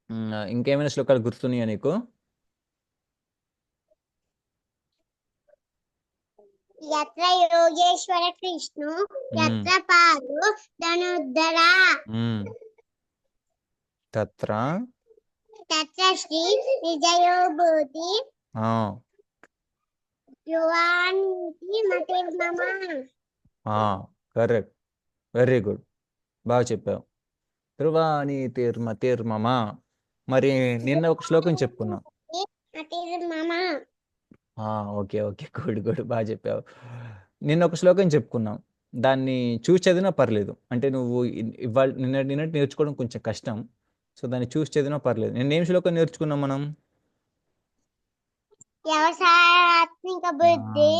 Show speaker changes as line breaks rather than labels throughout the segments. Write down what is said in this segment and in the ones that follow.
ఇంకేమైనా శ్లోకాలు గుర్తున్నాయా నీకు?
యత్ర యోగేశ్వర కృష్ణు యత్ర పాదు ధనుర్ధర
తత్ర
తత్ర శ్రీ విజయో భూతి యువానికి మతిర్మమ.
కరెక్ట్, వెరీ గుడ్, బాగా చెప్పావు. ధ్రువాని తీర్మమ. మరి నిన్న ఒక శ్లోకం చెప్పుకున్నాం.
మతిర్మమ.
ఓకే ఓకే, గుడ్ గుడ్, బాగా చెప్పావు. నిన్న ఒక శ్లోకం చెప్పుకున్నాం, దాన్ని చూసి చదివినా పర్లేదు. అంటే నువ్వు ఇవాళ నిన్నటి నేర్చుకోవడం కొంచెం కష్టం, సో దాన్ని చూసి చదివినా పర్లేదు. నిన్న ఏం శ్లోకం నేర్చుకున్నాం మనం?
వ్యవసాయాత్మిక బుద్ధి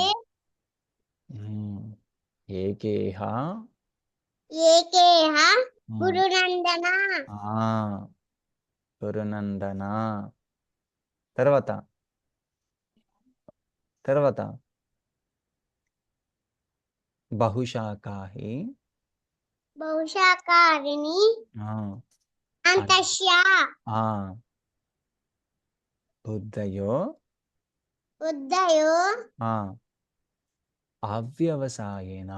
ఏకేహ
ఏకేహ గురునందన.
గురునందన. తర్వాత తర్వాత బహుశాఖాహి
బహుశాకారిణి అంతస్య
బుద్ధయో
బుద్ధయో
అవ్యవసాయేన.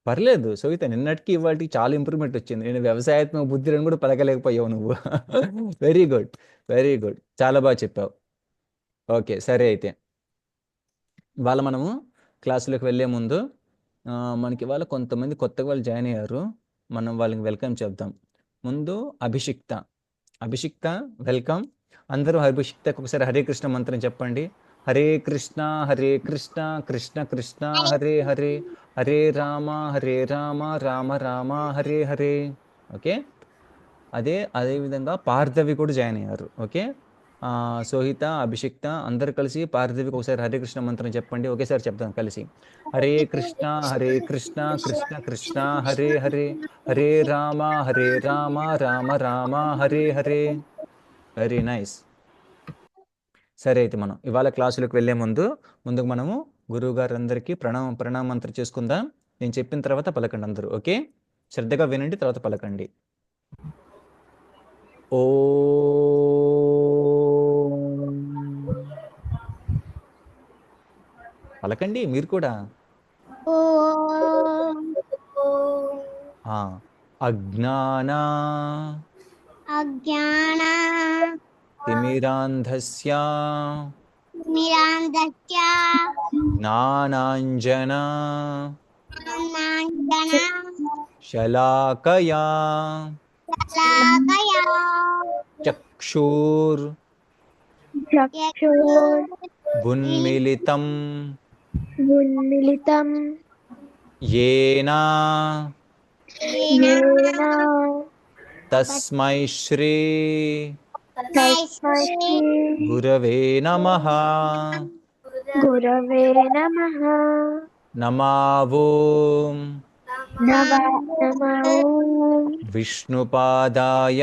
పర్లేదు సవిత, నిన్నటికి ఇవాళకి చాలా ఇంప్రూవ్మెంట్ వచ్చింది. నేను వ్యవసాయాత్మక బుద్ధిని కూడా పలకలేకపోయావు నువ్వు. వెరీ గుడ్, వెరీ గుడ్, చాలా బాగా చెప్పావు. ఓకే సరే, అయితే ఇవాళ మనము క్లాసులోకి వెళ్ళే ముందు మనకి ఇవాళ కొంతమంది కొత్తగా వాళ్ళు జాయిన్ అయ్యారు, మనం వాళ్ళకి వెల్కమ్ చెప్దాం. ముందు అభిషిక్త. అభిషిక్త, వెల్కమ్. అందరూ అభిషిక్తకు ఒకసారి హరే కృష్ణ మంత్రం చెప్పండి. హరే కృష్ణ కృష్ణ కృష్ణ హరే హరే, హరే రామ రామ రామ హరే హరే. ఓకే, అదేవిధంగా పార్థవి కూడా జాయిన్ అయ్యారు. ఓకే, సోహిత, అభిషిక్త అందరు కలిసి పార్థవికి ఒకసారి హరే కృష్ణ మంత్రం చెప్పండి. ఒకేసారి చెప్తాం కలిసి. హరే కృష్ణ కృష్ణ కృష్ణ హరే హరే, హరే రామ రామ రామ హరే హరే. Very nice. సరే, అయితే మనం ఇవాళ క్లాసులకు వెళ్ళే ముందుకు మనము గురువు గారు అందరికీ ప్రణామ మంత్రం చేసుకుందాం. నేను చెప్పిన తర్వాత పలకండి అందరూ. ఓకే, శ్రద్ధగా వినండి, తర్వాత పలకండి. ఓ పలకండి మీరు కూడా. అజ్ఞాన తిమిరాంధస్య జ్ఞానాంజన శలాకయా చక్షుర్ ఉన్మిళితం యేన తస్మై శ్రీ గురవే నమః. నమో విష్ణుపాదాయ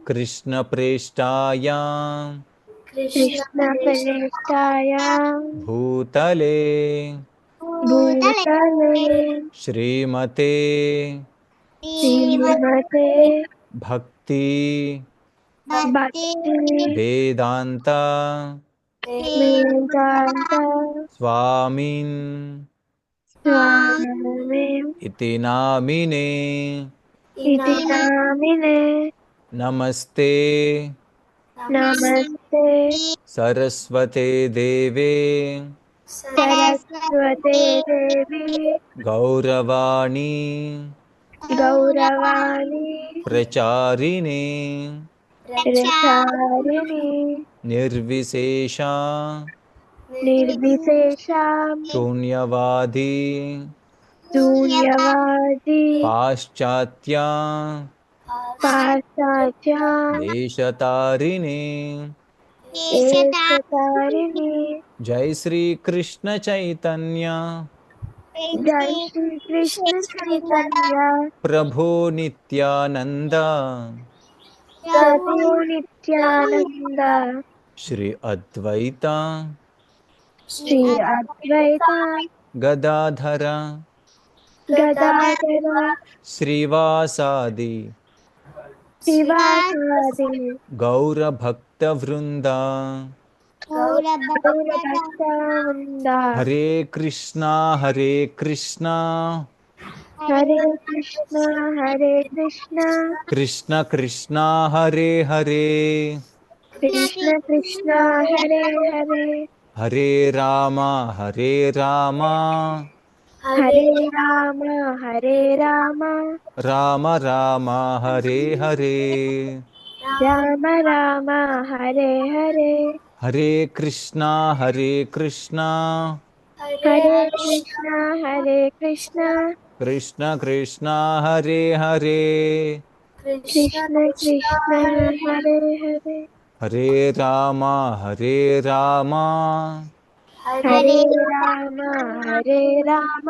కృష్ణప్రేష్టాయ భూతలే శ్రీమతే భక్తి వేదాంత స్వామిన్ ఇతి నామినే నమస్తే సరస్వతే దేవే గౌరవాణి ప్రచారిణే నిర్విశేష శూన్యవాది పాశ్చాత్య దేశతారిణే. జై శ్రీ కృష్ణ చైతన్య ప్రభో నిత్యానంద శ్రీ అద్వైత గదాధర
గదాధర
శ్రీవాసాది
శివాసాది
గౌరభక్తవృంద
గౌరభక్తవృంద
హరే కృష్ణ హరే కృష్ణ
హరే కృష్ణ హరే కృష్ణ
కృష్ణ కృష్ణ హరే హరే
కృష్ణ కృష్ణ హరే హరే
హరే రామ హరే రామ
హరే రామ హరే రామ
రామ రామ హరే హరే
రామ రామ హరే హరే
హరే కృష్ణ హరే కృష్ణ
హరే కృష్ణ హరే కృష్ణ
కృష్ణ కృష్ణ హరే హరే
కృష్ణ కృష్ణ హరే హరే
హరే రామ హరే రామ
హరే రామ హరే రామ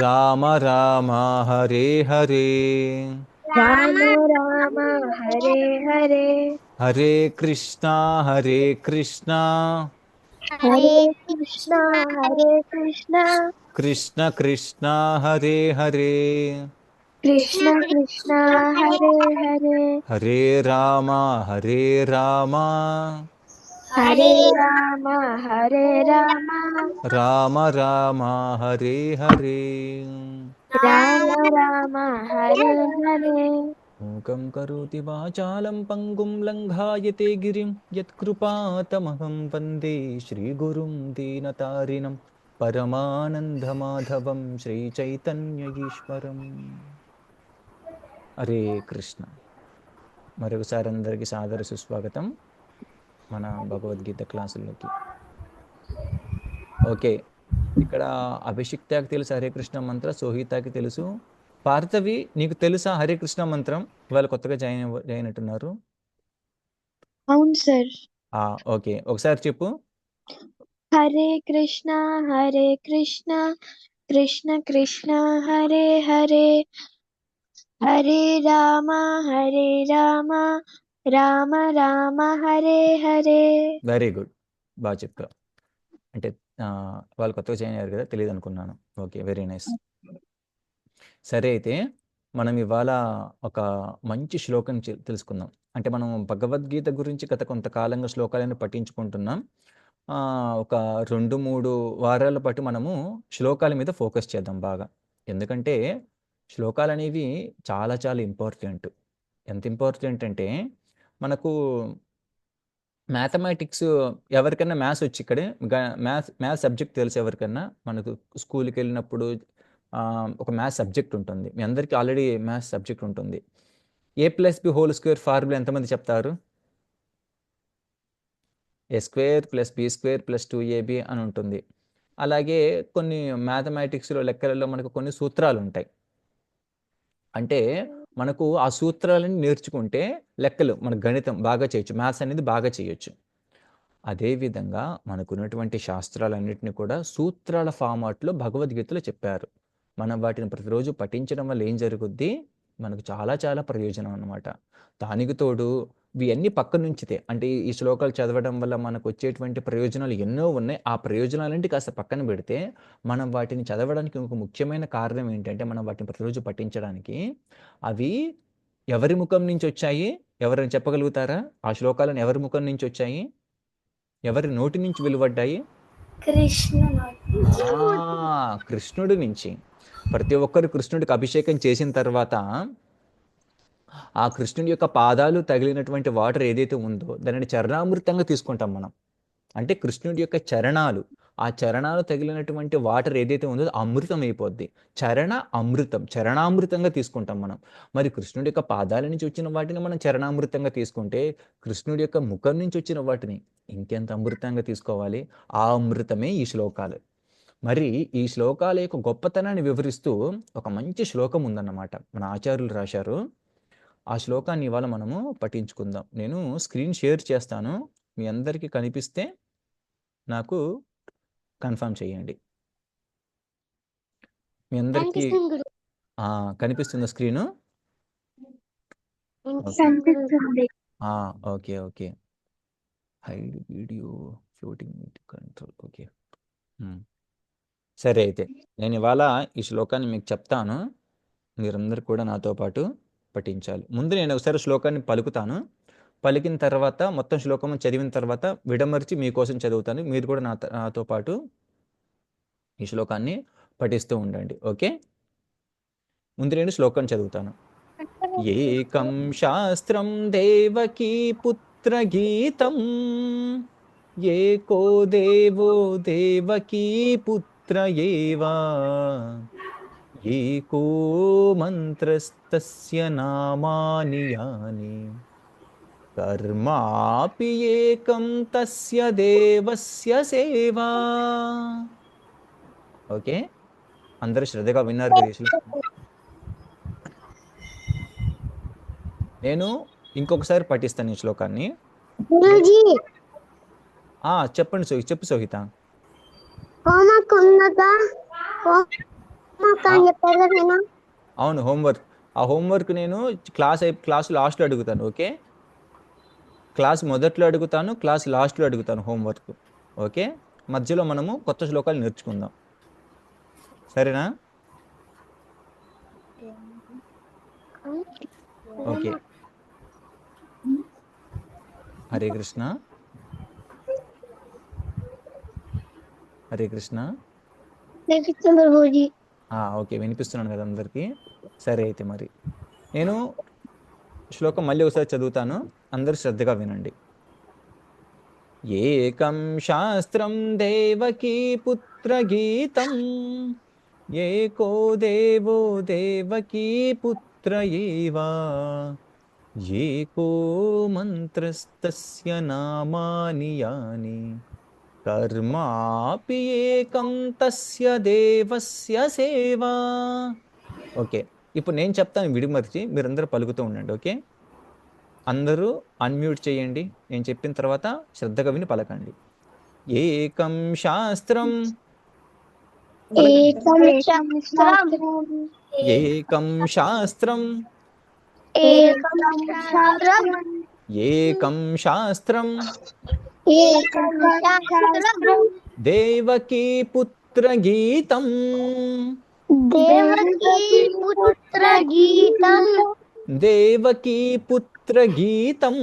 రామ రామ హరే హరే
రామ రామ హరే హరే
హరే కృష్ణ హరే కృష్ణ
హరే కృష్ణ హరే కృష్ణ
కృష్ణ కృష్ణ హరే హరే
కృష్ణ కృష్ణ హరే హరే
హరే రామ హరే రామ
హరే రామ హరే రామ
రామ రామ హరే హరే
రామ రామ హరే హరే
మూకం కరోతి వాచాలం పంగుం లంఘాయతే గిరిం యత్కృపాతమహం వందే శ్రీగురుం దీనతారిణం పరమానందమాధవం శ్రీచైతన్య ఈశ్వరం. హరే కృష్ణ. మరొకసారి అందరికీ సాదర సుస్వాగతం మన భగవద్గీత క్లాసుల్లోకి. ఓకే, ఇక్కడ అభిషిక్తాకి తెలుసు హరే కృష్ణ మంత్ర, సోహితాకి తెలుసు. పార్థవి, నీకు తెలుసా హరే కృష్ణ మంత్రం? ఇవాళ కొత్తగా జాయిన్ అయినట్టున్నారు.
అవును సార్.
ఓకే, ఒకసారి చెప్పు.
హరే కృష్ణ కృష్ణ కృష్ణ హరే హరే హరే రామ రామ రామ హరే హరే.
వెరీ గుడ్, బాగా చెప్పావు. అంటే వాళ్ళు కొత్తగా జాయిన్ అయ్యారు కదా, తెలియదు అనుకున్నాను. Okay, very nice. సరే, అయితే మనం ఇవాళ ఒక మంచి శ్లోకం తెలుసుకుందాం. అంటే మనం భగవద్గీత గురించి గత కొంతకాలంగా శ్లోకాలను పఠించుకుంటున్నాం. ఒక 2-3 వారాల పాటు మనము శ్లోకాల మీద ఫోకస్ చేద్దాం బాగా. ఎందుకంటే శ్లోకాలు అనేవి చాలా చాలా ఇంపార్టెంట్. ఎంత ఇంపార్టెంట్ అంటే మనకు మ్యాథమెటిక్స్, ఎవరికైనా మ్యాథ్స్ వచ్చి ఇక్కడే మ్యాథ్స్ సబ్జెక్ట్ తెలుసు ఎవరికైనా, మనకు స్కూల్కి వెళ్ళినప్పుడు ఒక మ్యాథ్స్ సబ్జెక్ట్ ఉంటుంది. మీ అందరికీ ఆల్రెడీ మ్యాథ్స్ సబ్జెక్ట్ ఉంటుంది. a+b² ఫార్ములా ఎంతమంది చెప్తారు? a²+b² + 2ab అని ఉంటుంది. అలాగే కొన్ని మ్యాథమెటిక్స్లో, లెక్కలలో మనకు కొన్ని సూత్రాలు ఉంటాయి. అంటే మనకు ఆ సూత్రాలను నేర్చుకుంటే లెక్కలు, మన గణితం బాగా చేయొచ్చు, మ్యాథ్స్ అనేది బాగా చేయొచ్చు. అదేవిధంగా మనకున్నటువంటి శాస్త్రాలన్నింటినీ కూడా సూత్రాల ఫార్మాట్లో భగవద్గీతలో చెప్పారు. మనం వాటిని ప్రతిరోజు పఠించడం వల్ల ఏం జరుగుద్ది? మనకు చాలా చాలా ప్రయోజనం అన్నమాట. దానికి తోడు ఇవన్నీ పక్కన ఉంచితే, అంటే ఈ శ్లోకాలు చదవడం వల్ల మనకు వచ్చేటువంటి ప్రయోజనాలు ఎన్నో ఉన్నాయి. ఆ ప్రయోజనాలంటే కాస్త పక్కన పెడితే, మనం వాటిని చదవడానికి ఒక ముఖ్యమైన కారణం ఏంటంటే, మనం వాటిని ప్రతిరోజు పఠించడానికి అవి ఎవరి ముఖం నుంచి వచ్చాయి? ఎవరైనా చెప్పగలుగుతారా? ఆ శ్లోకాలను ఎవరి ముఖం నుంచి వచ్చాయి? ఎవరి నోటి నుంచి వెలువడ్డాయి? కృష్ణుడి నుంచి. ప్రతి ఒక్కరు కృష్ణుడికి అభిషేకం చేసిన తర్వాత ఆ కృష్ణుడి యొక్క పాదాలు తగిలినటువంటి వాటర్ ఏదైతే ఉందో దానిని చరణామృతంగా తీసుకుంటాం మనం. అంటే కృష్ణుడి యొక్క చరణాలు, ఆ చరణాలు తగిలినటువంటి వాటర్ ఏదైతే ఉందో అమృతం అయిపోద్ది. చరణామృతంగా తీసుకుంటాం మనం. మరి కృష్ణుడి యొక్క పాదాల నుంచి వచ్చిన వాటిని మనం చరణామృతంగా తీసుకుంటే, కృష్ణుడి యొక్క ముఖం నుంచి వచ్చిన వాటిని ఇంకెంత అమృతంగా తీసుకోవాలి? ఆ అమృతమే ఈ శ్లోకాలు. మరి ఈ శ్లోకాల యొక్క గొప్పతనాన్ని వివరిస్తూ ఒక మంచి శ్లోకం ఉందన్నమాట, మన ఆచార్యులు రాశారు. ఆ శ్లోకాన్ని ఇవాళ మనము పఠించుకుందాం. నేను స్క్రీన్ షేర్ చేస్తాను, మీ అందరికీ కనిపిస్తే నాకు కన్ఫర్మ్ చేయండి. మీ అందరికీ కనిపిస్తుందా screen? Okay okay. Hide video floating control. Okay, సరే అయితే నేను ఇవాళ ఈ శ్లోకాన్ని మీకు చెప్తాను, మీరందరూ కూడా నాతో పాటు పఠించాలి. ముందు నేను ఒకసారి శ్లోకాన్ని పలుకుతాను, పలికిన తర్వాత మొత్తం శ్లోకము చదివిన తర్వాత విడమర్చి మీకోసం చదువుతాను. మీరు కూడా నాతో పాటు ఈ శ్లోకాన్ని పఠిస్తూ ఉండండి. ఓకే, ముందు నేను శ్లోకం చదువుతాను. ఏకం శాస్త్రం దేవకీ పుత్ర గీతం, ఏకో దేవో దేవకీ పుత్ర ఏవా, ఏకో మంత్రస్తస్య నామాని యాని, కర్మాపి ఏకం తస్య దేవస్య సేవా. ఓకే, అందరూ శ్రద్ధగా విన్నారు కదా ఈ శ్లోకం? నేను ఇంకొకసారి పఠిస్తాను ఈ శ్లోకాన్ని.
గురుజీ
చెప్పండి చెప్పు సోహిత.
హోంవర్క్ ఉన్నదా? హోంవర్క్ అని చెప్పారు కదా నేను.
అవును, హోంవర్క్. ఆ హోంవర్క్ నేను క్లాస్ లాస్ట్లో అడుగుతాను. ఓకే, క్లాస్ మొదట్లో అడుగుతాను, క్లాస్ లాస్ట్లో అడుగుతాను హోంవర్క్. ఓకే, మధ్యలో మనము కొత్త శ్లోకాలు నేర్చుకుందాం, సరేనా? ఓకే, హరే కృష్ణ, హరే కృష్ణ.
ప్రభుజీ
ఓకే, వినిపిస్తున్నాను కదా అందరికీ? సరే అయితే మరి నేను శ్లోకం మళ్ళీ ఒకసారి చదువుతాను, అందరూ శ్రద్ధగా వినండి. ఏకం శాస్త్రం దేవకీ పుత్ర గీతం, ఏకో దేవో దేవకీ పుత్ర ఏవా, ఏకో మంత్రస్తస్య నామాని యాని, కర్మాపి ఏకం తస్య దేవస్య సేవా. ఓకే, ఇప్పుడు నేను చెప్తాను విడిమర్చి, మీరందరూ పలుకుతూ ఉండండి. ఓకే, అందరూ అన్మ్యూట్ చేయండి, నేను చెప్పిన తర్వాత శ్రద్ధగా విని పలకండి. ఏకం శాస్త్రం,
ఏకం శాస్త్రం
ఏకం శాస్త్రం,
ఏకం శాస్త్రం
ఏకం శాస్త్రం,
ఏకం శాస్త్రం
దేవకీ పుత్ర గీతం,
దేవకీ పుత్ర గీతం
దేవకీ పుత్ర గీతం,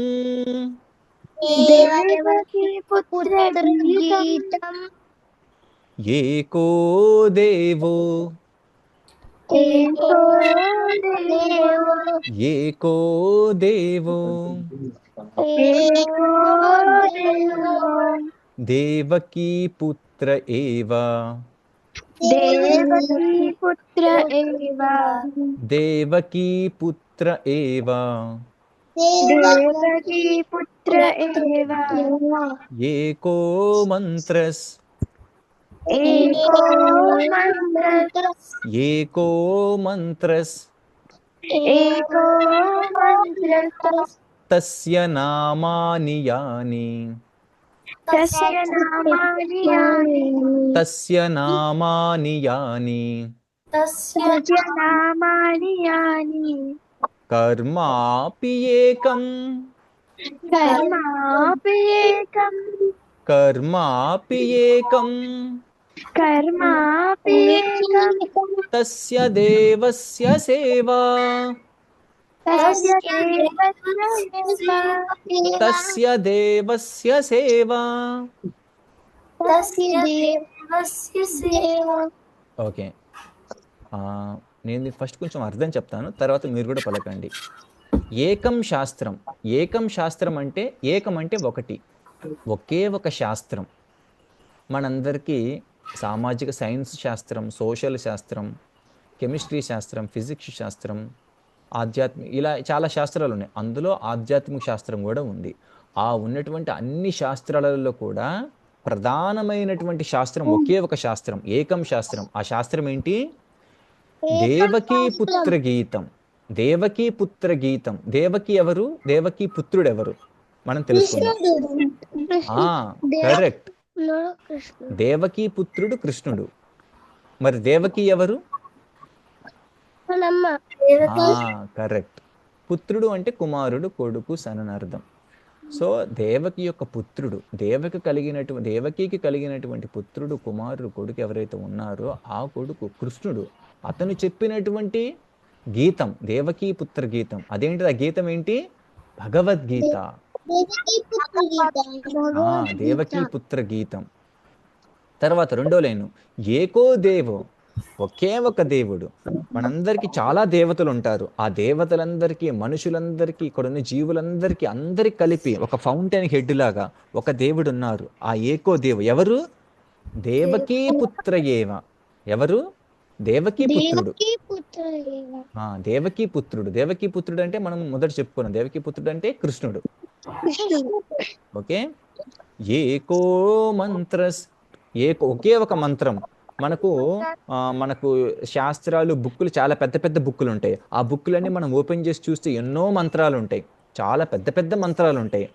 దేవకీ పుత్ర గీతం
ఏకో దేవో
ఏకో దేవో
ఏకో దేవో
ఏకో దేవో
దేవకీ పుత్ర ఏవా,
దేవకీ పుత్ర ఏవ,
దేవకీ పుత్ర ఏవా,
దేవకీ పుత్ర ఏవ,
ఏకో మంత్రస్,
ఏకో మంత్రస్,
ఏకో మంత్రస్,
ఏకో మంత్రస్,
తస్య నామాని యాని,
తస్య నామాని యాని,
తస్య నామాని యాని,
తస్య నామాని యాని,
కర్మాపి ఏకం,
కర్మాపి ఏకం,
కర్మాపి ఏకం,
కర్మాపి ఏకం,
తస్య దేవస్య సేవా,
తస్య దేవస్య సేవ,
తస్య దేవస్య సేవా.
తస్య దేవస్య సేవ.
ఓకే, నేను ఫస్ట్ కొంచెం అర్థం చెప్తాను, తర్వాత మీరు కూడా పలకండి. ఏకం శాస్త్రం, ఏకం శాస్త్రం అంటే ఏకం అంటే ఒకటి, ఒకే ఒక శాస్త్రం. మనందరికీ సామాజిక సైన్స్ శాస్త్రం, సోషల్ శాస్త్రం, కెమిస్ట్రీ శాస్త్రం, ఫిజిక్స్ శాస్త్రం, ఆధ్యాత్మిక, ఇలా చాలా శాస్త్రాలు ఉన్నాయి. అందులో ఆధ్యాత్మిక శాస్త్రం కూడా ఉంది. ఆ ఉన్నటువంటి అన్ని శాస్త్రాలలో కూడా ప్రధానమైనటువంటి శాస్త్రం ఒకే ఒక శాస్త్రం, ఏకం శాస్త్రం. ఆ శాస్త్రం ఏంటి? దేవకీ పుత్ర గీతం. దేవకీ పుత్ర గీతం. దేవకి ఎవరు? దేవకీ పుత్రుడు ఎవరు మనం తెలుసుకుందాం. కరెక్ట్, దేవకీ పుత్రుడు కృష్ణుడు. మరి దేవకి ఎవరు? కరెక్ట్. పుత్రుడు అంటే కుమారుడు, కొడుకు, సన్ అని అర్థం. సో దేవకి యొక్క పుత్రుడు, దేవకికి కలిగినటువంటి పుత్రుడు, కుమారుడు, కొడుకు ఎవరైతే ఉన్నారో ఆ కొడుకు కృష్ణుడు. అతను చెప్పినటువంటి గీతం దేవకీ పుత్ర గీతం. అదేంటి ఆ గీతం ఏంటి? భగవద్గీత. దేవకీ పుత్ర గీతం. తర్వాత రెండో లైను, ఏకో దేవో, ఒకే ఒక దేవుడు. మనందరికీ చాలా దేవతలు ఉంటారు. ఆ దేవతలందరికీ, మనుషులందరికీ, ఇక్కడున్న జీవులందరికీ అందరికి కలిపి ఒక ఫౌంటైన్ హెడ్ లాగా ఒక దేవుడు ఉన్నారు. ఆ ఏకో దేవు ఎవరు? దేవకీ పుత్ర ఏవ. ఎవరు? దేవకీ పుత్రుడు. దేవకీ పుత్రుడు. దేవకీ పుత్రుడు అంటే మనం మొదట చెప్పుకున్నాం. దేవకీ పుత్రుడు అంటే కృష్ణుడు. ఓకే. ఏకో మంత్రస్, ఒకే ఒక మంత్రం. మనకు శాస్త్రాలు బుక్కులు చాలా పెద్ద పెద్ద బుక్కులు ఉంటాయి. ఆ బుక్కులన్నీ మనం ఓపెన్ చేసి చూస్తే ఎన్నో మంత్రాలు ఉంటాయి. చాలా పెద్ద పెద్ద మంత్రాలు ఉంటాయి.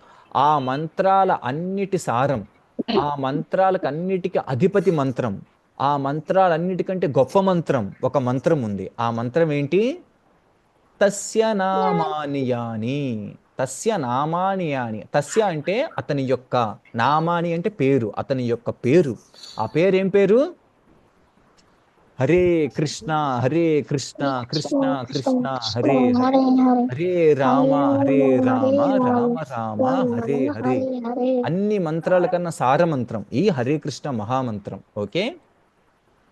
ఆ మంత్రాల అన్నిటి సారం, ఆ మంత్రాలకు అన్నిటికీ అధిపతి మంత్రం, ఆ మంత్రాలన్నిటికంటే గొప్ప మంత్రం ఒక మంత్రం ఉంది. ఆ మంత్రం ఏంటి? తస్య నామాని యాని. తస్య నామాని యాని. తస్య అంటే అతని యొక్క, నామాని అంటే పేరు, అతని యొక్క పేరు. ఆ పేరు ఏం పేరు? హరే కృష్ణ హరే కృష్ణ కృష్ణ కృష్ణ హరే హరే, హరే రామ హరే రామ రామ రామ హరే హరే. అన్ని మంత్రాల కన్నా సారమంత్రం ఈ హరే కృష్ణ మహామంత్రం. ఓకే.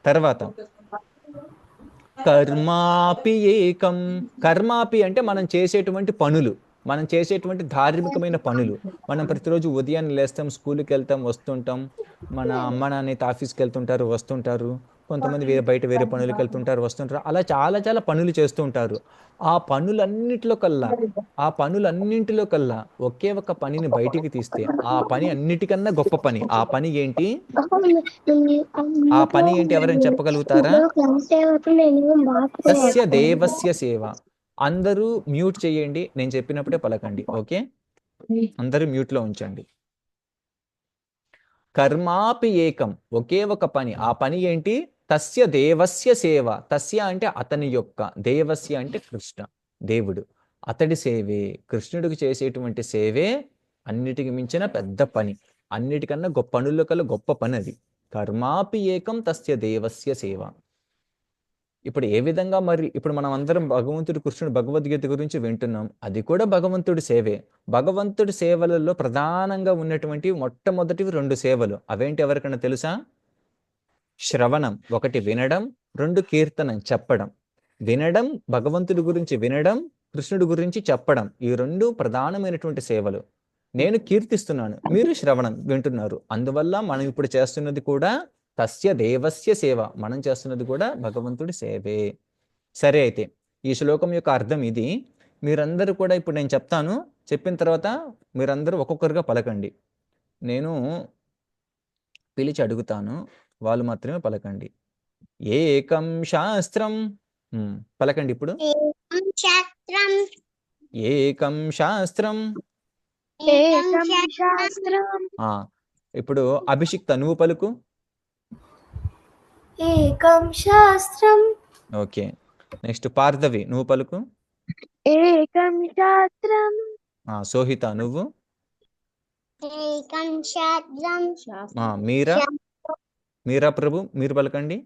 తర్వాత కర్మాపి ఏకం. కర్మాపి అంటే మనం చేసేటువంటి పనులు, మనం చేసేటువంటి ధార్మికమైన పనులు. మనం ప్రతిరోజు ఉదయాన్నే లేస్తాం, స్కూల్కి వెళ్తాం, వస్తుంటాం. మన అమ్మ నాన్న ఆఫీస్కి వెళ్తుంటారు, వస్తుంటారు. కొంతమంది బయట వేరే పనులకు వెళ్తుంటారు, వస్తుంటారు. అలా చాలా చాలా పనులు చేస్తూ ఉంటారు. ఆ పనులన్నింటిలో కల్లా ఒకే ఒక పనిని బయటికి తీస్తే ఆ పని అన్నిటికన్నా గొప్ప పని. ఆ పని ఏంటి? ఆ పని ఏంటి? ఎవరైనా చెప్పగలుగుతారా? తస్య దేవస్య సేవ. అందరూ మ్యూట్ చేయండి, నేను చెప్పినప్పుడే పలకండి. ఓకే, అందరూ మ్యూట్లో ఉంచండి. కర్మాపి ఏకం, ఒకే ఒక పని. ఆ పని ఏంటి? తస్య దేవస్య సేవ. తస్య అంటే అతని యొక్క, దేవస్య అంటే కృష్ణ, దేవుడు. అతడి సేవే, కృష్ణుడికి చేసేటువంటి సేవే అన్నిటికి మించిన పెద్ద పని. అన్నిటికన్నా గొప్ప పనుల్లో కల్లా గొప్ప పని అది. కర్మాపి ఏకం తస్య దేవస్య సేవ. ఇప్పుడు ఏ విధంగా మరి ఇప్పుడు మనం అందరం భగవంతుడు కృష్ణుడు భగవద్గీత గురించి వింటున్నాం. అది కూడా భగవంతుడి సేవే. భగవంతుడి సేవలలో ప్రధానంగా ఉన్నటువంటి మొట్టమొదటివి 2 సేవలు. అవేంటి ఎవరికైనా తెలుసా? శ్రవణం, ఒకటి వినడం, 2 కీర్తనం, చెప్పడం. వినడం, భగవంతుడి గురించి వినడం, కృష్ణుడి గురించి చెప్పడం. ఈ 2 ప్రధానమైనటువంటి సేవలు. నేను కీర్తిస్తున్నాను, మీరు శ్రవణం వింటున్నారు. అందువల్ల మనం ఇప్పుడు చేస్తున్నది కూడా తస్య దేవస్య సేవ. మనం చేస్తున్నది కూడా భగవంతుడి సేవే. సరే, అయితే ఈ శ్లోకం యొక్క అర్థం ఇది. మీరందరూ కూడా ఇప్పుడు నేను చెప్తాను, చెప్పిన తర్వాత మీరందరూ ఒక్కొక్కరుగా పలకండి. నేను పిలిచి అడుగుతాను, వాళ్ళు మాత్రమే పలకండి. ఏకం శాస్త్రం. పలకండి ఇప్పుడు. ఏకం శాస్త్రం. ఇప్పుడు అభిషిక్త, నువ్వు పలుకు.
ఏకం శాస్త్రం.
ఓకే, నెక్స్ట్ పార్థవి, నువ్వు పలుకు.
ఏకం శాస్త్రం.
సోహిత, నువ్వు.
ఏకం శాస్త్రం.
మీరా ప్రభు, మీరు పలకండి.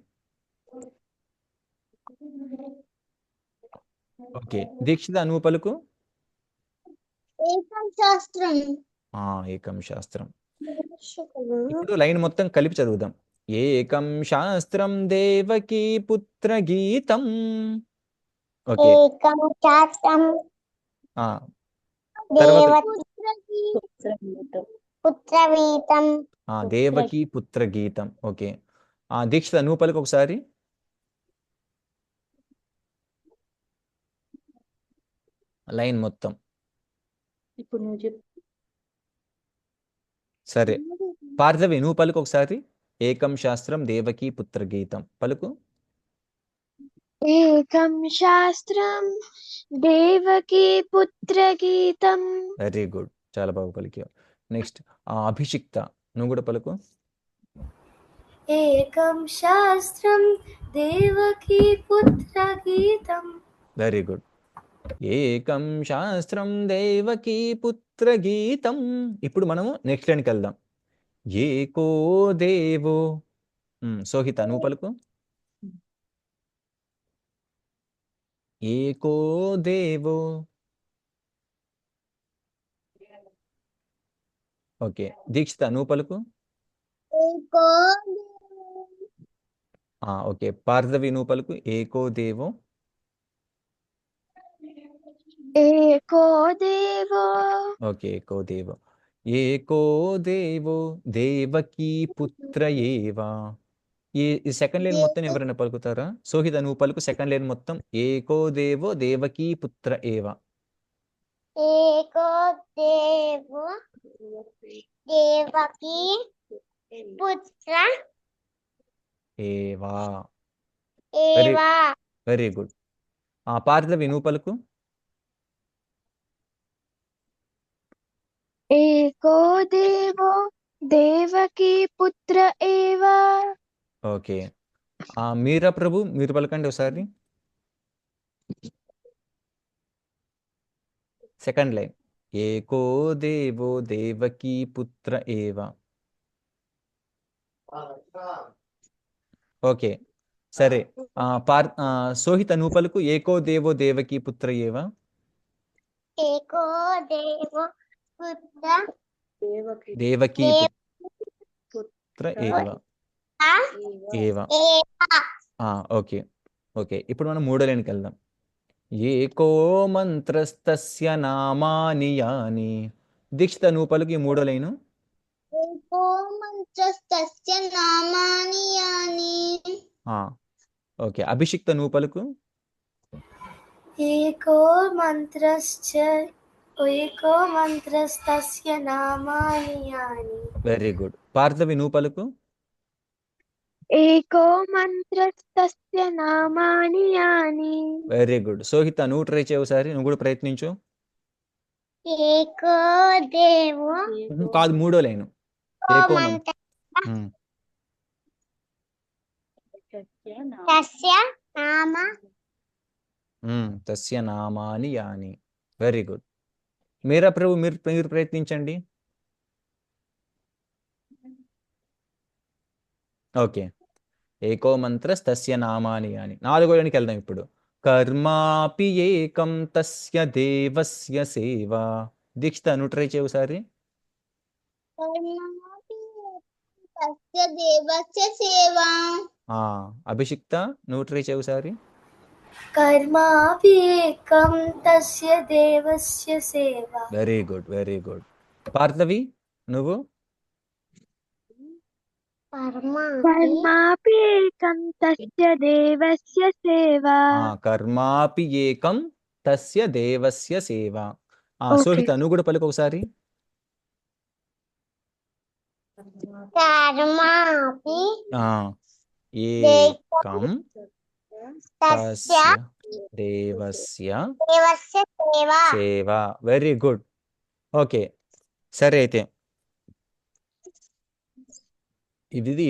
ఓకే, దీక్షిత, నువ్వు పలుకు.
ఏకం శాస్త్రం.
ఏకం శాస్త్రం. ఇప్పుడు లైన్ మొత్తం కలిపి చదువుదాం. ఏకం శాస్త్రం దేవకీ పుత్ర గీతం. ఓకే,
ఏకం శాస్త్రం పుత్రగీతం.
దేవకీ పుత్ర గీతం. ఓకే, దీక్షిత, నువ్వు పలుకు ఒకసారి. లైన్ మొత్తం.
ఇప్పుడు నువ్వు చెప్పు.
సరే, పార్థవి, నువ్వు పలుకు ఒకసారి. ఏకం శాస్త్రం దేవకీ పుత్ర గీతం పలుకు.
ఏకం శాస్త్రం దేవకీ పుత్ర గీతం.
వెరీ గుడ్, చాలా బాగా పలికావు. నెక్స్ట్ అభిషిక్త, నువ్వు కూడా పలుకు.
ఏకం శాస్త్రం దేవకీ పుత్ర గీతం.
Very good. ఏకం శాస్త్రం దేవకీ పుత్ర గీతం. ఇప్పుడు మనము నెక్స్ట్ లైన్కి వెళ్దాం. ఏకో దేవో. సోహిత నువ్వు పలుకు. ఏకో దేవో. ఓకే, దీక్షిత నువ్వు పలుకు.
ఏకో
ఓకే, పార్థవి నువ్వు పలుకు. ఏకో దేవో.
ఏకో దేవో
ఓకే, ఏకో దేవో. ఏకో దేవో దేవకీ పుత్ర ఏవా. ఈ సెకండ్ లైన్ మొత్తం ఎవరైనా పలుకుతారా? సోహిత నువ్వు పలుకు సెకండ్ లైన్ మొత్తం. ఏకో దేవో దేవకీ పుత్ర ఏవా.
ఏకో దేవో దేవకీ పుత్ర
ఏవా. వెరీ
ఏవా.
Very good. పార్థవి నువ్వు పలుకు.
ఏకో దేవో దేవకీ పుత్ర ఏవా.
ఓకే, మీరా ప్రభు మీరు పలకండి ఒకసారి. Second line. ఏకో దేవో దేవకీ పుత్ర ఏవా. ఓకే, సరే. సోహిత నువ్వు పలుకు. ఏకో దేవో దేవకీ పుత్ర ఏవా.
ఏకో దేవో పుత్ర
దేవకి
దేవకీ పుత్ర ఏవా. ఏవా.
ఏవా.
ఓకే ఓకే, ఇప్పుడు మనం మూడో లైన్కి వెళ్దాం. ఏకో మంత్రస్తస్య నామాని యాని. దీక్షిత నువ్వు పలుకు ఈ మూడో లైను.
ఏకో మంత్రస్తస్య నామాని యాని.
ఓకే, అభిషిక్త నువ్వు పలుకు.
ఏకో మంత్రస్తస్య నామాని యాని.
Very good. పార్థవి నువ్వు పలుకు.
ఏకో మంత్రస్తస్య నామాని యాని.
Very good. సోహిత నువ్వు ట్రై చేయవు సారి, నువ్వు కూడా ప్రయత్నించు.
ఏకో దేవో
కాదు, మూడో లైను. ఏకో
మంత్ర
సత్య నామ
తస్య నామ
తస్య నామాని యాని. Very good. మీరా ప్రభు మీరు ప్రయత్నించండి. ఓకే, ఏకో మంత్రస్తస్య నామాని యాని. నాలుగో లైన్కి వెళ్దాం ఇప్పుడు. కర్మాపి ఏకం తస్య దేవస్య సేవా. దీక్షిత నువ్వు ట్రై చేయవు సారి.
కర్మాపి తస్య దేవస్య సేవా.
అభిషిక్త నువ్వు ట్రై చేయవు సారి.
కర్మాపి ఏకం తస్య దేవస్య సేవా.
Very good very good. Parthavi నువ్వు.
కర్మాపి ఏకం తస్య దేవస్య సేవా.
కర్మాపి ఏకం తస్య దేవస్య సేవా.
ఓకే.
సోహిత నువ్వు కూడా పలుకు ఒకసారి.
కర్మాపి
ఏకం
తస్య
తస్య దేవస్య
దేవస్య సేవా.
సేవా. Very good. ఓకే, సరే అయితే ఇది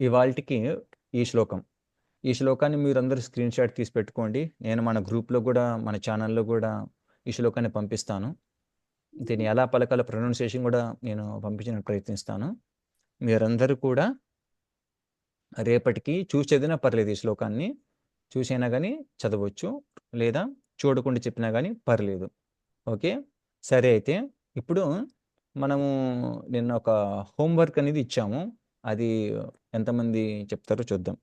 ఇవాల్టికి ఈ శ్లోకం. ఈ శ్లోకాన్ని మీరందరూ స్క్రీన్ షాట్ తీసి పెట్టుకోండి. నేను మన గ్రూప్లో కూడా మన ఛానల్లో కూడా ఈ శ్లోకాన్ని పంపిస్తాను. దీన్ని ఎలా పలకాల ప్రొనౌన్సియేషన్ కూడా నేను పంపించడానికి ప్రయత్నిస్తాను. మీరందరూ కూడా రేపటికి చూసి చదివినా పర్లేదు. ఈ శ్లోకాన్ని చూసైనా కానీ చదవచ్చు, లేదా చూడకుండా చెప్పినా కానీ పర్లేదు. ఓకే, సరే అయితే ఇప్పుడు మనము నిన్న ఒక హోంవర్క్ అనేది ఇచ్చాము. అది ఎంతమంది చెప్తారో చూద్దాం.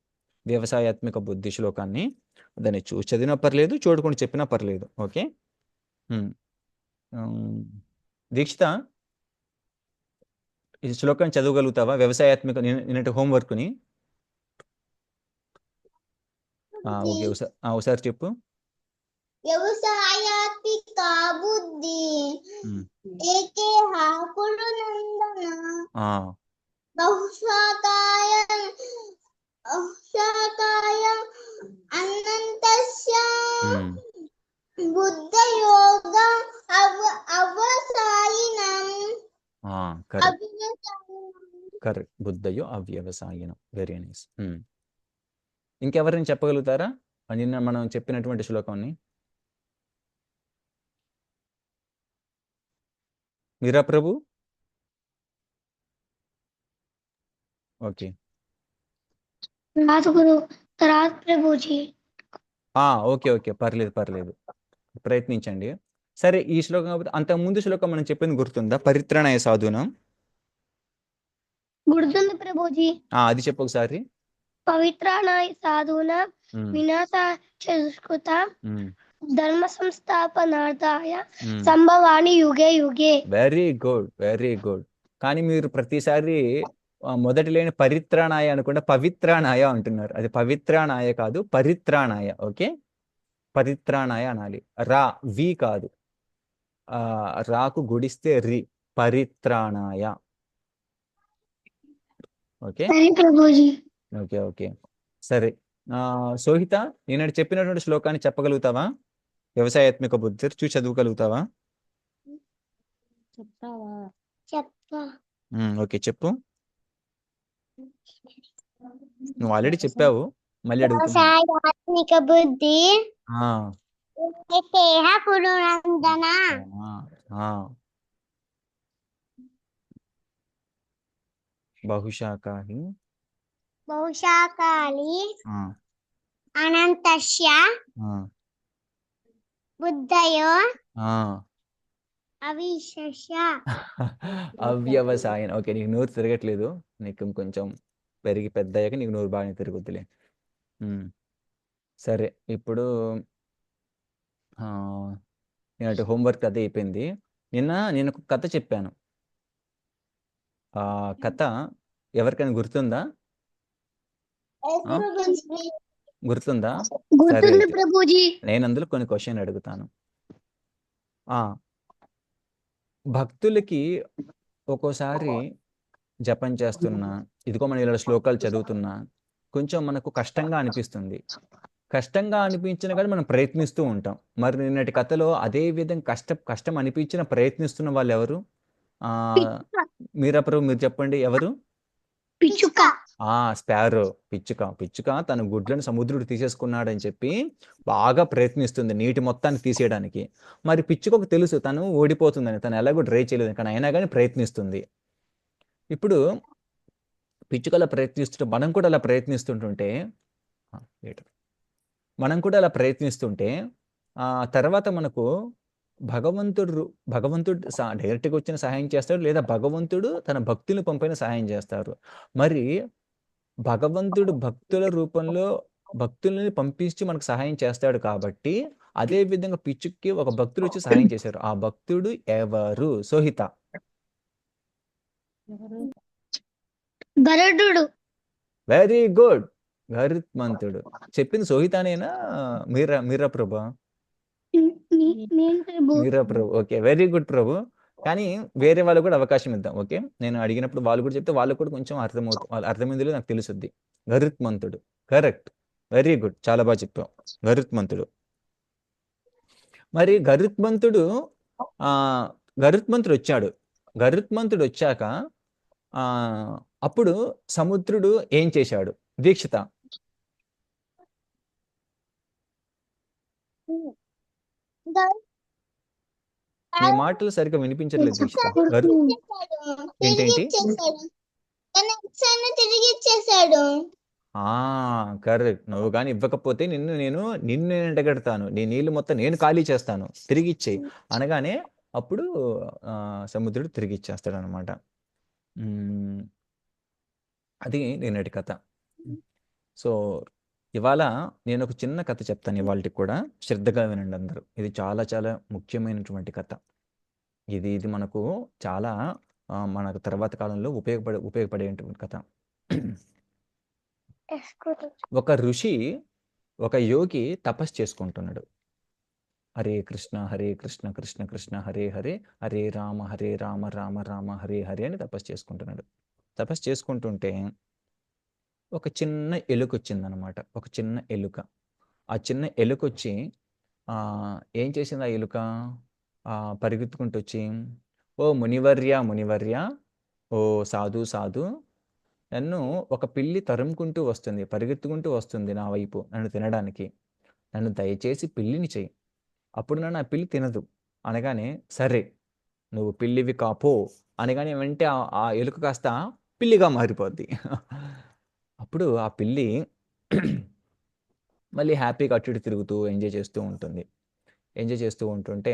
వ్యవసాయాత్మక బుద్ధి శ్లోకాన్ని దాన్ని చూసి చదివినా పర్లేదు, చూడకుండా చెప్పినా పర్లేదు. ఓకే, దీక్షిత ఈ శ్లోకాన్ని చదవగలుగుతావా? వ్యవసాయాత్మక నిన్నటి హోంవర్క్ని. ఓకే, ఒకసారి చెప్పు.
వ్యవసాయాత్మిక బుద్ధి ఏకే హాకుడు నందన బహుశాకాయ అనంతస్య బుద్ధ యోగ అవసాయినం.
కరెక్ట్, బుద్ధయో అవ్యవసాయనం. Very nice. ఇంకెవరైనా చెప్పగలుగుతారా నిన్న మనం చెప్పినటువంటి శ్లోకాన్ని? మీరా ప్రభు? ఓకే.
రాదు గురు రాదు ప్రభుజీ.
ఓకే. ఓకే. పర్లేదు. ప్రయత్నించండి. సరే, ఈ శ్లోకం కాకపోతే అంతకుముందు శ్లోకం మనం చెప్పింది గుర్తుందా? పరిత్రాణాయ సాధూనాం.
గుర్తుంది ప్రభుజీ.
అది చెప్పు ఒకసారి.
పవిత్రాణాయ సాధూనా
ఉమ్,
వినాశాయ దుష్కృత
ఉమ్,
ధర్మ సంస్థాపనార్థాయ
ఉమ్.
సంభవాని యుగే యుగే.
Very good. కానీ మీరు ప్రతిసారి మొదటి లేని పరిత్రాణాయ అనుకుంటే పవిత్రాణాయ అంటున్నారు. అది పవిత్రాణాయ కాదు, పరిత్రాణాయ. ఓకే, పరిత్రాణాయ అనాలి. వి కాదు. రాకు గుడిస్తే రి. పరిత్రాణాయ. ఓకే
సరే ప్రభుజీ.
ఓకే. సరే, సోహిత, నేను చెప్పినటువంటి శ్లోకాన్ని చెప్పగలుగుతావా? వ్యవసాయాత్మక బుద్ధి చూసి చదవగలుగుతావా?
చెప్తావా?
చెప్తా.
ఓకే, చెప్పు. నువ్వు ఆల్రెడీ చెప్పావు, మళ్ళీ అడుగుతున్నా.
వ్యవసాయాత్మిక బుద్ధి
ఆ,
దేహ పురునందన
ఆ. బహుశాఖాహి
బహుశాకాలి
ఆ,
అనంతస్య
ఆ,
బుద్ధయో
ఆ.
అవిశేష.
అవ్యవసాయం. ఓకే, నీకు నోరు తిరగట్లేదు. నీకు కొంచెం పెరిగి పెద్ద అయ్యాక నీకు నోరు బాగానే తిరుగుద్దిలే. సరే, ఇప్పుడు నేను హోంవర్క్ అదే అయిపోయింది. నేను ఒక కథ చెప్పాను. ఆ కథ ఎవరికైనా గుర్తుందా? గుర్తుందా? సరే,
గుర్తుంది ప్రభుజీ.
నేను అందులో కొన్ని క్వశ్చన్ అడుగుతాను. భక్తులకి ఒక్కోసారి జపం చేస్తున్నా, ఇదిగో మనం ఇలా శ్లోకాలు చదువుతున్నా కొంచెం మనకు కష్టంగా అనిపిస్తుంది. కష్టంగా అనిపించిన కానీ మనం ప్రయత్నిస్తూ ఉంటాం. మరి నిన్నటి కథలో అదే విధంగా కష్టం అనిపించిన ప్రయత్నిస్తున్న వాళ్ళు ఎవరు? మీరప్పుడు మీరు చెప్పండి, ఎవరు?
పిచ్చుక.
స్పారో. పిచ్చుక తన గుడ్లను సముద్రుడు తీసేసుకున్నాడని చెప్పి బాగా ప్రయత్నిస్తుంది నీటి మొత్తాన్ని తీసేయడానికి. మరి పిచ్చుకకు తెలుసు తను ఓడిపోతుందని, తను ఎలాగో ట్రై చేయలేదు, కానీ అయినా కానీ ప్రయత్నిస్తుంది. ఇప్పుడు పిచ్చుకలా ప్రయత్నిస్తుంటే మనం కూడా అలా ప్రయత్నిస్తుంటే తర్వాత మనకు భగవంతుడు డైరెక్ట్గా వచ్చిన సహాయం చేస్తాడు, లేదా భగవంతుడు తన భక్తులను పంపిన సహాయం చేస్తారు. మరి భగవంతుడు భక్తుల రూపంలో భక్తులని పంపించి మనకు సహాయం చేస్తాడు కాబట్టి, అదే విధంగా పిచ్చుకి ఒక భక్తుడు వచ్చి సహాయం చేశారు. ఆ భక్తుడు ఎవరు? సోహిత.
గరుడు.
Very good. గరుత్మంతుడు. చెప్పింది సోహితానేనా మీరా ప్రభు? మీరా ప్రభు. ఓకే, వెరీ గుడ్ ప్రభు. కానీ వేరే వాళ్ళకు కూడా అవకాశం ఇద్దాం. ఓకే, నేను అడిగినప్పుడు వాళ్ళు కూడా చెప్తే వాళ్ళకు కూడా కొంచెం అర్థమైందిలో నాకు తెలుసుద్ది. గరుత్మంతుడు. కరెక్ట్, వెరీ గుడ్, చాలా బాగా చెప్పావు. గరుత్మంతుడు. మరి గరుత్మంతుడు వచ్చాడు. గరుత్మంతుడు వచ్చాక అప్పుడు సముద్రుడు ఏం చేశాడు? దీక్షిత. నీ మాటలు సరిగ్గా వినిపించట్లేదు దీక్షిత. ఏంటేంటి? కరెక్ట్. నువ్వు కానీ ఇవ్వకపోతే నిన్ను ఎండగడతాను, నీ నీళ్ళు మొత్తం నేను ఖాళీ చేస్తాను, తిరిగి ఇచ్చేయి అనగానే అప్పుడు సముద్రుడు తిరిగి ఇచ్చేస్తాడు అనమాట. అది నిన్నటి కథ. సో ఇవాళ నేను ఒక చిన్న కథ చెప్తాను ఇవాళకి కూడా, శ్రద్ధగా వినండి అందరూ. ఇది చాలా చాలా ముఖ్యమైనటువంటి కథ. ఇది మనకు చాలా మనకు తర్వాత కాలంలో ఉపయోగపడేటువంటి కథ. ఒక ఋషి, ఒక యోగి తపస్సు చేసుకుంటున్నాడు. హరే కృష్ణ హరే కృష్ణ కృష్ణ కృష్ణ హరే హరే, హరే రామ రామ రామ హరే హరే అని తపస్సు చేసుకుంటున్నాడు. తపస్సు చేసుకుంటుంటే ఒక చిన్న ఎలుక వచ్చిందనమాట. ఒక చిన్న ఎలుక. ఆ చిన్న ఎలుక వచ్చి ఏం చేసింది? ఆ ఎలుక పరిగెత్తుకుంటూ వచ్చి, ఓ మునివర్య, ఓ సాధు, నన్ను ఒక పిల్లి తరుముకుంటూ వస్తుంది, పరిగెత్తుకుంటూ వస్తుంది నా వైపు నన్ను తినడానికి. నన్ను దయచేసి పిల్లిని చెయ్యి, అప్పుడు నన్ను ఆ పిల్లి తినదు అనగానే, సరే నువ్వు పిల్లివి కాపో అనగానే వెంటనే ఆ ఎలుక కాస్త పిల్లిగా మారిపోద్ది. అప్పుడు ఆ పిల్లి మళ్ళీ హ్యాపీగా అటు ఇటు తిరుగుతూ ఎంజాయ్ చేస్తూ ఉంటుంది. ఎంజాయ్ చేస్తూ ఉంటుంటే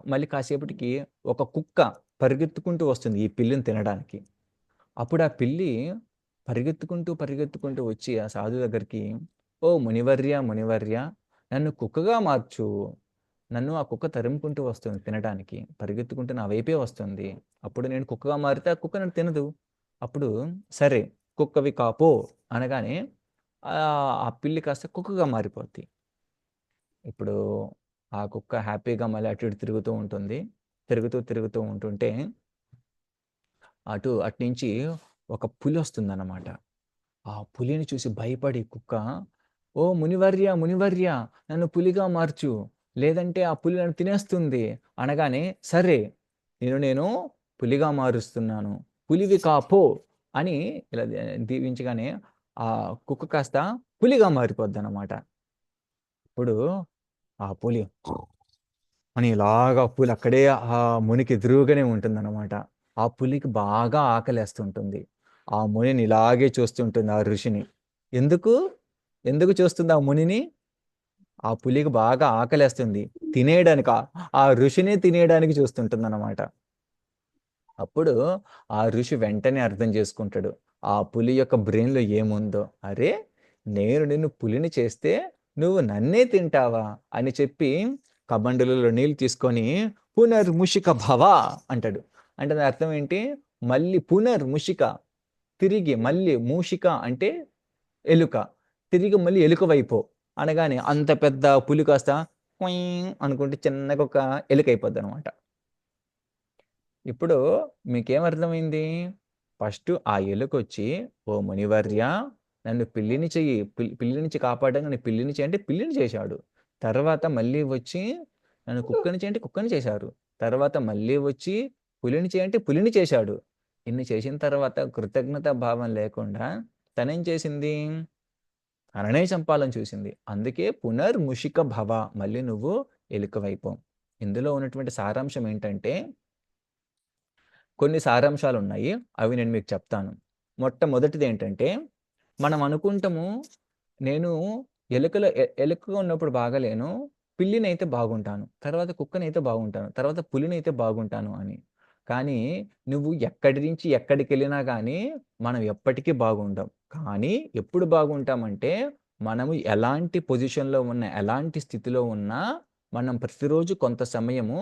మళ్ళీ కాసేపటికి ఒక కుక్క పరిగెత్తుకుంటూ వస్తుంది ఈ పిల్లిని తినడానికి. అప్పుడు ఆ పిల్లి పరిగెత్తుకుంటూ వచ్చి ఆ సాధువు దగ్గరికి, "ఓ మునివర్య, మునివర్య, నన్ను కుక్కగా మార్చు. నన్ను ఆ కుక్క తరుముకుంటూ వస్తుంది తినడానికి. పరిగెత్తుకుంటూ నా వైపే వస్తుంది. అప్పుడు నేను కుక్కగా మారితే ఆ కుక్క నన్ను తినదు." అప్పుడు సరే కుక్కవి కాపో అనగానే ఆ పిల్లి కాస్త కుక్కగా మారిపోద్ది. ఇప్పుడు ఆ కుక్క హ్యాపీగా మళ్ళీ అటు ఇటు తిరుగుతూ ఉంటుంది. తిరుగుతూ ఉంటుంటే అటునుంచి ఒక పులి వస్తుందన్నమాట. ఆ పులిని చూసి భయపడి కుక్క, "ఓ మునివర్య, మునివర్య, నన్ను పులిగా మార్చు. లేదంటే ఆ పులి నన్ను తినేస్తుంది" అనగానే, "సరే నేను పులిగా మారుస్తున్నాను. పులివి కాపో" అని ఇలా దీవించగానే ఆ కుక్క కాస్త పులిగా మారిపోద్దన్నమాట. ఇప్పుడు ఆ పులి అని ఇలాగా పులి అక్కడే ఆ మునికి ఎదురుగానే ఉంటుందన్నమాట. ఆ పులికి బాగా ఆకలేస్తుంటుంది. ఆ మునిని ఇలాగే చూస్తుంటుంది ఆ ఋషిని. ఎందుకు? ఎందుకు చూస్తుంది ఆ మునిని? ఆ పులికి బాగా ఆకలేస్తుంది. తినేయడానికా? ఆ ఋషినే తినేయడానికి చూస్తుంటుందన్నమాట. అప్పుడు ఆ ఋషి వెంటనే అర్థం చేసుకుంటాడు. ఆ పులి యొక్క బ్రెయిన్‌లో ఏముందో. "అరే! నేను నిన్ను పులిని చేస్తే నువ్వు నన్నే తింటావా?" అని చెప్పి కమండలులో నీళ్ళు తీసుకొని పునర్ముషిక భవ అంటాడు. అంటే దాని అర్థం ఏంటి? మళ్ళీ పునర్ముషిక తిరిగి మళ్ళీ మూషిక అంటే ఎలుక. తిరిగి మళ్ళీ ఎలుకవైపో అనగానే అంత పెద్ద పులి కాస్త కుయ్ అనుకుంటే చిన్నగా ఒక ఎలుక అయిపోద్దనమాట. ఇప్పుడు మీకేమర్థమైంది? ఫస్టు ఆ ఎలుకొచ్చి, "ఓ మునివర్య, నన్ను పిల్లిని చెయ్యి. పిల్లి నుంచి కాపాడగా నన్ను పిల్లిని చెయ్యి" అంటే పిల్లిని చేశాడు. తర్వాత మళ్ళీ వచ్చి నన్ను కుక్కని చెయ్యి అంటే కుక్కని చేశారు. తర్వాత మళ్ళీ వచ్చి పులిని చెయ్యి అంటే పులిని చేశాడు. ఇన్ని చేసిన తర్వాత కృతజ్ఞతా భావం లేకుండా తనేం చేసింది? తననే చంపాలని చూసింది. అందుకే పునర్ముషిక భవ. మళ్ళీ నువ్వు ఎలుకవైపో. ఇందులో ఉన్నటువంటి సారాంశం ఏంటంటే కొన్ని సారాంశాలున్నాయి. అవి నేను మీకు చెప్తాను. మొట్టమొదటిదేంటంటే, మనం అనుకుంటాము, నేను ఎలుకగా ఉన్నప్పుడు బాగాలేను. పిల్లినైతే బాగుంటాను. తర్వాత కుక్కనైతే బాగుంటాను. తర్వాత పులినైతే బాగుంటాను అని. కానీ నువ్వు ఎక్కడి నుంచి ఎక్కడికెళ్ళినా గానీ, మనం ఎప్పటికీ బాగుండం. కానీ ఎప్పుడు బాగుంటామంటే, మనము ఎలాంటి పొజిషన్‌లో ఉన్నా, ఎలాంటి స్థితిలో ఉన్నా, మనం ప్రతిరోజు కొంత సమయము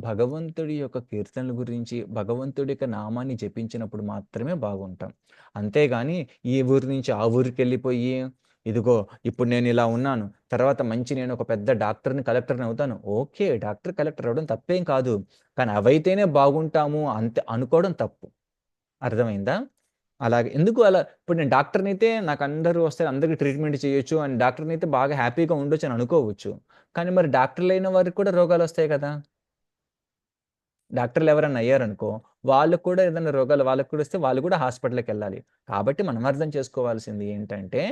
భగవంతుడి యొక్క కీర్తనల గురించి, భగవంతుడి యొక్క నామాన్ని జపించినప్పుడు మాత్రమే బాగుంటాం. అంతేగాని ఈ ఊరు నుంచి ఆ ఊరికెళ్ళిపోయి, ఇదిగో ఇప్పుడు నేనిలా ఉన్నాను. తర్వాత నేను ఒక పెద్ద డాక్టర్‌ని, కలెక్టర్‌ని అవుతాను. ఓకే. డాక్టర్, కలెక్టర్ అవ్వడం తప్పేం కాదు. కానీ అవైతేనే బాగుంటాము అంతే అనుకోవడం తప్పు. అర్థమైందా? అలాగే ఎందుకు అలా ఇప్పుడు నేను డాక్టర్‌నైతే నాకు అందరూ వస్తే అందరికి ట్రీట్మెంట్ చేయొచ్చు అని డాక్టర్‌నైతే బాగా హ్యాపీగా ఉండొచ్చు అని అనుకోవచ్చు. కానీ మరి డాక్టర్‌లైన వారికి కూడా రోగాలొస్తాయి కదా! డాక్టర్లు ఎవరైనా అయ్యారనుకో, వాళ్ళకి కూడా ఏదైనా రోగాలు వాళ్ళకి కూడా వస్తే వాళ్ళు కూడా హాస్పిటల్‌కెళ్ళాలి. కాబట్టి మనం అర్థం చేసుకోవాల్సింది ఏంటంటే,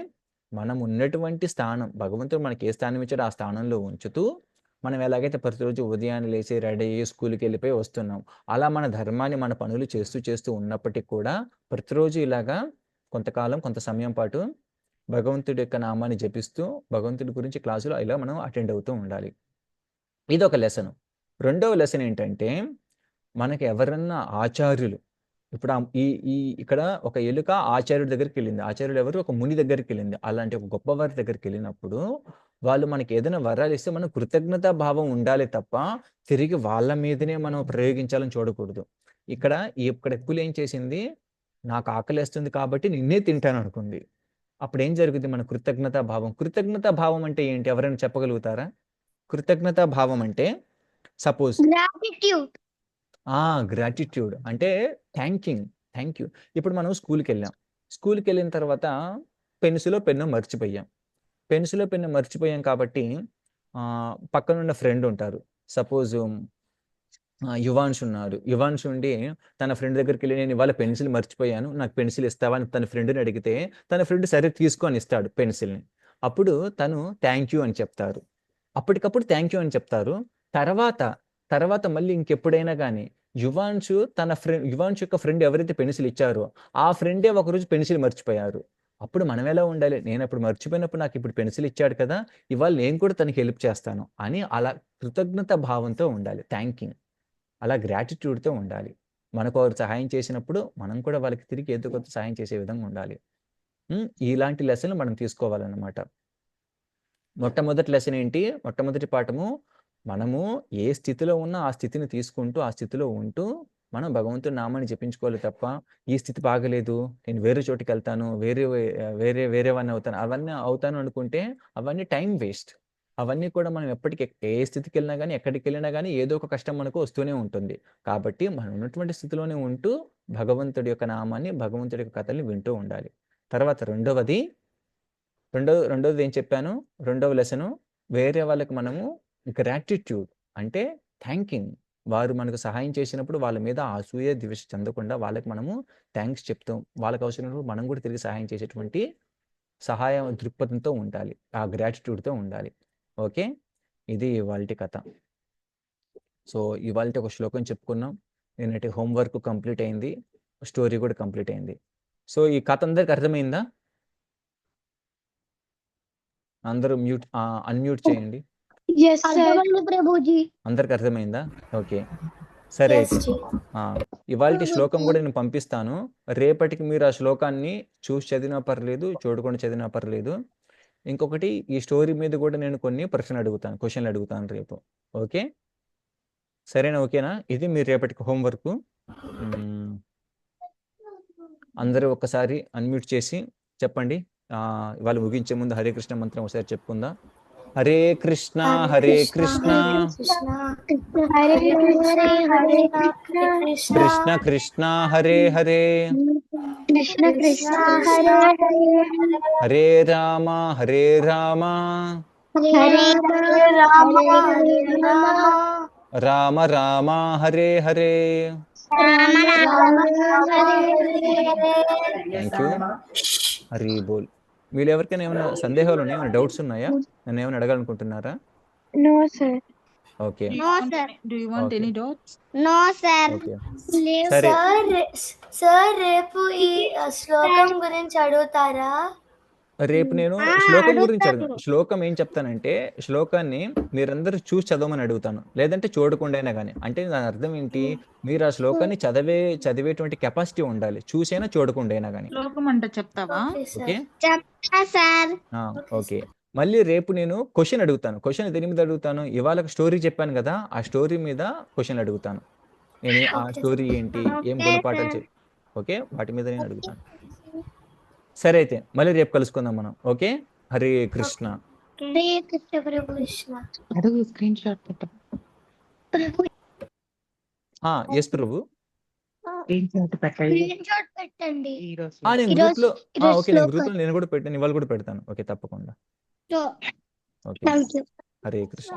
మనం ఉన్నటువంటి స్థానం భగవంతుడు మనకి ఏ స్థానం ఇచ్చాడో ఆ స్థానంలో ఉంచుతూ, మనం ఎలాగైతే ప్రతిరోజు ఉదయాన్నే లేసి రెడీ అయ్యి స్కూల్‌కెళ్ళిపోయి వస్తున్నాం. అలా మన ధర్మాన్ని మన పనులు చేస్తూ ఉన్నప్పటికి కూడా ప్రతిరోజు ఇలాగా కొంతకాలం, కొంత సమయం పాటు భగవంతుడి యొక్క నామాన్ని జపిస్తూ, భగవంతుడి గురించి క్లాసులు ఇలా మనం అటెండ్ అవుతూ ఉండాలి. ఇదొక లెసను. రెండవ లెసన్ ఏంటంటే మనకి ఎవరన్నా ఆచార్యులు ఇప్పుడు ఈ ఈ ఇక్కడ ఒక ఎలుక ఆచార్యుడి దగ్గరికెళ్ళింది. ఆచార్యుడు ఎవరు? ఒక ముని దగ్గరికెళ్ళింది. అలాంటి ఒక గొప్పవారి దగ్గరికెళ్ళినప్పుడు, వాళ్ళు మనకి ఏదైనా వరాలిస్తే మనం కృతజ్ఞతా భావం ఉండాలి తప్ప, తిరిగి వాళ్ళ మీదనే మనం ప్రయోగించాలని చూడకూడదు. ఇక్కడ పులి ఏం చేసింది? నాకు ఆకలేస్తుంది కాబట్టి నిన్నే తింటాననుకుంది. అప్పుడేం జరుగుద్ది మన కృతజ్ఞతా భావం? కృతజ్ఞతా భావం అంటే ఏంటి? ఎవరైనా చెప్పగలుగుతారా? కృతజ్ఞతా భావం అంటే సపోజ్
Gratitude.
గ్రాటిట్యూడ్ అంటే థాంక్ యూ. ఇప్పుడు మనం స్కూల్‌కెళ్ళాం. స్కూల్‌కెళ్ళిన తర్వాత పెన్సిలో, పెన్నో మర్చిపోయాం. పెన్సిలో, పెన్ను మర్చిపోయాం కాబట్టి పక్కనున్న ఫ్రెండ్ ఉంటారు. సపోజ్ యువాన్ష్ ఉన్నారు. యువాన్ష్ ఉండి తన ఫ్రెండ్ దగ్గరికెళ్ళి నేను ఇవాళ పెన్సిల్ మర్చిపోయాను. నాకు పెన్సిల్ ఇస్తావా? అని తన ఫ్రెండ్‌ని అడిగితే, తన ఫ్రెండ్ సరే తీసుకో అని ఇస్తాడు పెన్సిల్‌ని. అప్పుడు తను థాంక్ యూ అని చెప్తారు. అప్పటికప్పుడు థాంక్ యూ అని చెప్తారు. తర్వాత, తర్వాత మళ్ళీ ఇంకెప్పుడైనా కానీ యువాంశు యువాంశు యొక్క ఫ్రెండ్ ఎవరైతే పెన్సిల్ ఇచ్చారో ఆ ఫ్రెండే ఒకరోజు పెన్సిల్ మర్చిపోయారు. అప్పుడు మనం ఎలా ఉండాలి? నేను అప్పుడు మర్చిపోయినప్పుడు నాకు ఇప్పుడు పెన్సిల్ ఇచ్చాడు కదా, ఇవాళ నేను కూడా తనకి హెల్ప్ చేస్తాను అని అలా కృతజ్ఞత భావంతో ఉండాలి. థ్యాంకింగ్, అలా గ్రాటిట్యూడ్తో ఉండాలి. మనకు వారు సహాయం చేసినప్పుడు మనం కూడా వాళ్ళకి తిరిగి ఏదో కొంత సహాయం చేసే విధంగా ఉండాలి. ఇలాంటి లెసన్లు మనం తీసుకోవాలన్నమాట. మొట్టమొదటి లెసన్ ఏంటి? మొట్టమొదటి పాఠము, మనము ఏ స్థితిలో ఉన్నా ఆ స్థితిని తీసుకుంటూ ఆ స్థితిలో ఉంటూ మనం భగవంతుడి నామాన్ని జపించుకోవాలి తప్ప, ఈ స్థితి బాగలేదు నేను వేరే చోటుకి వెళ్తాను, వేరేవన్నీ అవుతాను, అవన్నీ అవుతాను అనుకుంటే అవన్నీ టైం వేస్ట్. అవన్నీ కూడా మనం ఎప్పటికీ ఏ స్థితికి వెళ్ళినా కానీ ఎక్కడికి వెళ్ళినా కానీ ఏదో ఒక కష్టం మనకు వస్తూనే ఉంటుంది. కాబట్టి మనం ఉన్నటువంటి స్థితిలోనే ఉంటూ భగవంతుడి యొక్క నామాన్ని, భగవంతుడి యొక్క కథల్ని వింటూ ఉండాలి. తర్వాత రెండవది ఏం చెప్పాను? రెండవ లెసను, వేరే వాళ్ళకి మనము గ్రాటిట్యూడ్ అంటే థ్యాంకింగ్. వారు మనకు సహాయం చేసినప్పుడు వాళ్ళ మీద అసూయ ద్వేష చెందకుండా వాళ్ళకి మనము థ్యాంక్స్ చెప్తాం. వాళ్ళకి అవసరమైనప్పుడు మనం కూడా తిరిగి సహాయం చేసేటువంటి సహాయ దృక్పథంతో ఉండాలి, ఆ గ్రాటిట్యూడ్తో ఉండాలి. ఓకే, ఇది ఇవాల్టి కథ. సో ఇవాల్టి ఒక శ్లోకం చెప్పుకున్నాం. నిన్నటి హోంవర్క్ కంప్లీట్ అయింది, స్టోరీ కూడా కంప్లీట్ అయింది. సో ఈ కథ అందరికి అర్థమైందా? అందరూ అన్మ్యూట్ చేయండి.
Yes, sir.
అర్థమైంది ప్రభుజీ.
అందరికి అర్థమైందా? ఓకే, సరే
Yes,
అయితే
Ji.
ఇవాల్టి శ్లోకం కూడా నేను పంపిస్తాను. రేపటికి మీరు ఆ శ్లోకాన్ని చూసి చదివినా పర్లేదు, చూడకుండా చదివినా పర్లేదు. ఇంకొకటి, ఈ స్టోరీ మీద కూడా నేను కొన్ని క్వశ్చన్లు అడుగుతాను రేపు. ఓకే, సరేనా? ఓకేనా? ఇది మీరు రేపటికి హోంవర్క్. అందరూ ఒక్కసారి అన్మ్యూట్ చేసి చెప్పండి. ఇవాళ ముగించే ముందు హరే కృష్ణ మంత్రం ఒకసారి చెప్పుకుందాం. Hare Krishna Hare Krishna
Hare
Krishna Krishna Hare Hare
Krishna Krishna Hare
Hare Rama Hare Rama
Hare
Rama Rama Hare Hare. Thank you. Hari బోల్. మీరు ఎవరికైనా ఏమైనా సందేహాలు ఉన్నాయా, ఏమైనా డౌట్స్ ఉన్నాయా, నన్ను ఏమైనా అడగాలనుకుంటున్నారా?
No, sir.
Okay
No sir.
Do you want
Okay.
any doubts?
No sir.
Okay సరే.
సార్ రేపు ఈ శ్లోకం గురించి అడుగుతారా?
రేపు నేను శ్లోకం గురించి అడుగుతాను. శ్లోకం ఏం చెప్తానంటే, శ్లోకాన్ని మీరందరూ చూసి చదవమని అడుగుతాను, లేదంటే చూడకుండా అయినా కానీ. అంటే దాని అర్థం ఏంటి? మీరు ఆ శ్లోకాన్ని చదివేటువంటి కెపాసిటీ ఉండాలి, చూసైనా చూడకుండా అయినా కానీ.
శ్లోకం అంటే చెప్తావా?
Okay, sir.
ఓకే
చెప్తా సార్.
ఓకే. మళ్ళీ రేపు నేను క్వశ్చన్ అడుగుతాను. క్వశ్చన్ దేని మీద అడుగుతాను? ఇవాళ స్టోరీ చెప్పాను కదా, ఆ స్టోరీ మీద క్వశ్చన్ అడుగుతాను. నేను ఆ
Okay.
స్టోరీ ఏంటి, ఏం గుణపాఠాలు ఓకే, వాటి మీద నేను అడుగుతాను. సరే అయితే మళ్ళీ రేపు కలుసుకుందాం మనం. ఓకే, హరే కృష్ణ.
హరే కృష్ణ ప్రభు.
కృష్ణ.
అడుగు, స్క్రీన్ షాట్ పెట్టు.
ఎస్ ప్రభు.
స్క్రీన్ షాట్ పెట్టండి
స్క్రీన్ షాట్ పెట్టండి.
ఈ రోజు.
నేను
ఈరోజు-
గ్రూప్ లో
ఈరోజు
ఓకే, నేను
శ్లోకం.
గ్రూప్ లో నేను కూడా పెట్టాను, ఇవాళ కూడా పెడతాను. ఓకే, తప్పకుండా.
So,
okay,
thank you.
Hare Krishna.